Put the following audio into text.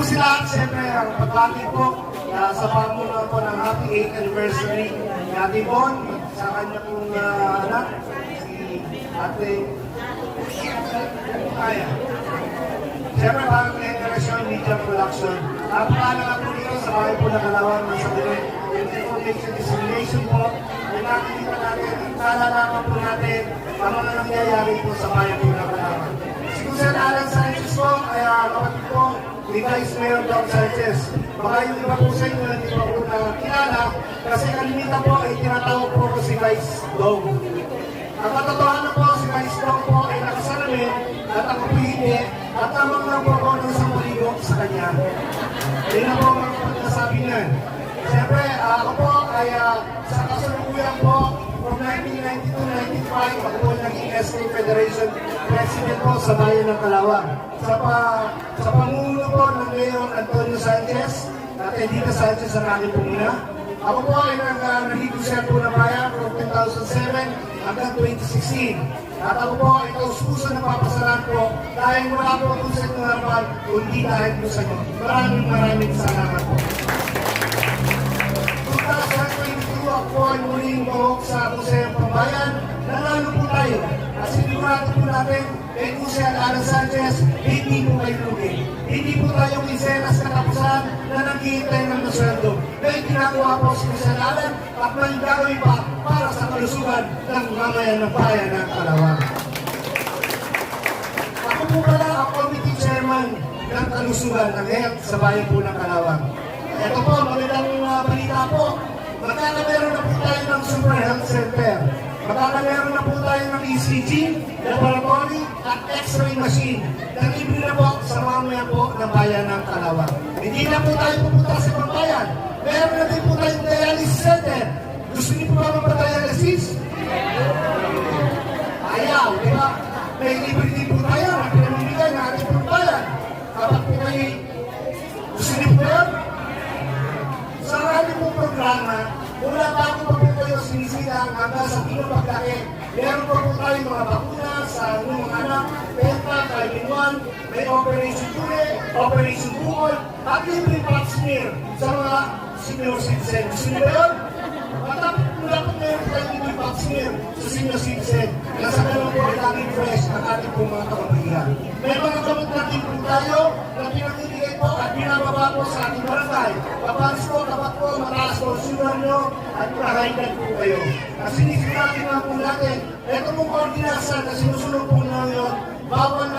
Sila, siyempre, ang pagbati po sa pamumuno po ng happy 8th anniversary ni Ate Bon, sa kanya pong anak, si Ate Kaya. Siyempre, parang International Media Production. Napakala nga po dito sa bahay po ng Kalawang ng Sabirin. Information dissemination po. Kung nakikita natin, nalalaman po natin ang mga nangyayari po sa bahay po ng Kalawang. Si Kuya Alan Sanchez po, ay kapatid po, ni Vice Mayor Doc Sanchez. Baka yung iba po sa inyo, hindi pa po nakilala, kasi kalimitan po ay tinatawag po ko si Vice Dog. Ang katotohanan po, si Vice Dog po ay nakasalamin at ako po hindi, at tamang lang po ako ng isang maligo sa kanya. Yan na po ang pagkasabi niyan. Siyempre, ako po ay sa kasalukuyan po, from 1992-95, ako po naging SK Federation President po sa bayan ng Kalawang. Sa pamumuno po ng Mayor Antonio Sanchez at Edita Sanchez ang aking pumuna. Ako po ay nag-higusyan po ng bayan from 2007 hanggang 2016. At ako po ay kauspusan na papasalan po dahil wala po kung sa inyo naman, kundi dahil po sa inyo. Maraming salamat po. 2022 ako ay muling buhok sa Museo Pambayan. Nanalo po tayo. At sinigurado po natin kay Kuya Alan Sanchez, hindi po kayo lugi. Hindi po tayo kinsenas katapusan na naghihintay ng nasweldo. May ginagawa po si Kuya Alan at may gagawin pa para sa kalusugan ng mamayan ng bayan ng Kalawang. Ako po pala ang committee chairman ng kalusugan ng health sa bayan po ng Kalawang. Ito po, magandang balita po. Magkakameron na po tayo ng Super Health Center. Magkakameron na po tayo ng ECG, laboratory, at X-ray machine na libre na po sa mamaya po ng bayan ng Kalawang. Hindi na po tayo pupunta sa pambayan. Meron na din po tayong dialysis center. Gusto niyo po ba magpa-dialysis? Ayaw, di ba? May libre din po tayo na pinamimigay na ating pambayan. Kapag po kayo, gusto niyo po yun? Sa ating pong programa, mula bago pa po kayo sinisilang hanggang sa pinapaglaki, meron po po tayo mga bakuna sa mga anak, Penta, Kalbinuan, may Operation Ture, Operation Bukol, at libre pap smear sa mga senior citizen. Gusto niyo ba yun? Matapos mula po meron tayo libre pap smear sa senior citizen. Nasa meron po ay laging fresh ang ating pong mga kapabayan. May mga gamot natin po tayo na pinagtibigay po at binababa po sa ating barangay. Kapalis po, tapat po, mataas po, sugar nyo at kahaitan po kayo. At sinisigurado nga po natin, ito pong ordinansa na sinusunod po namin, bawal na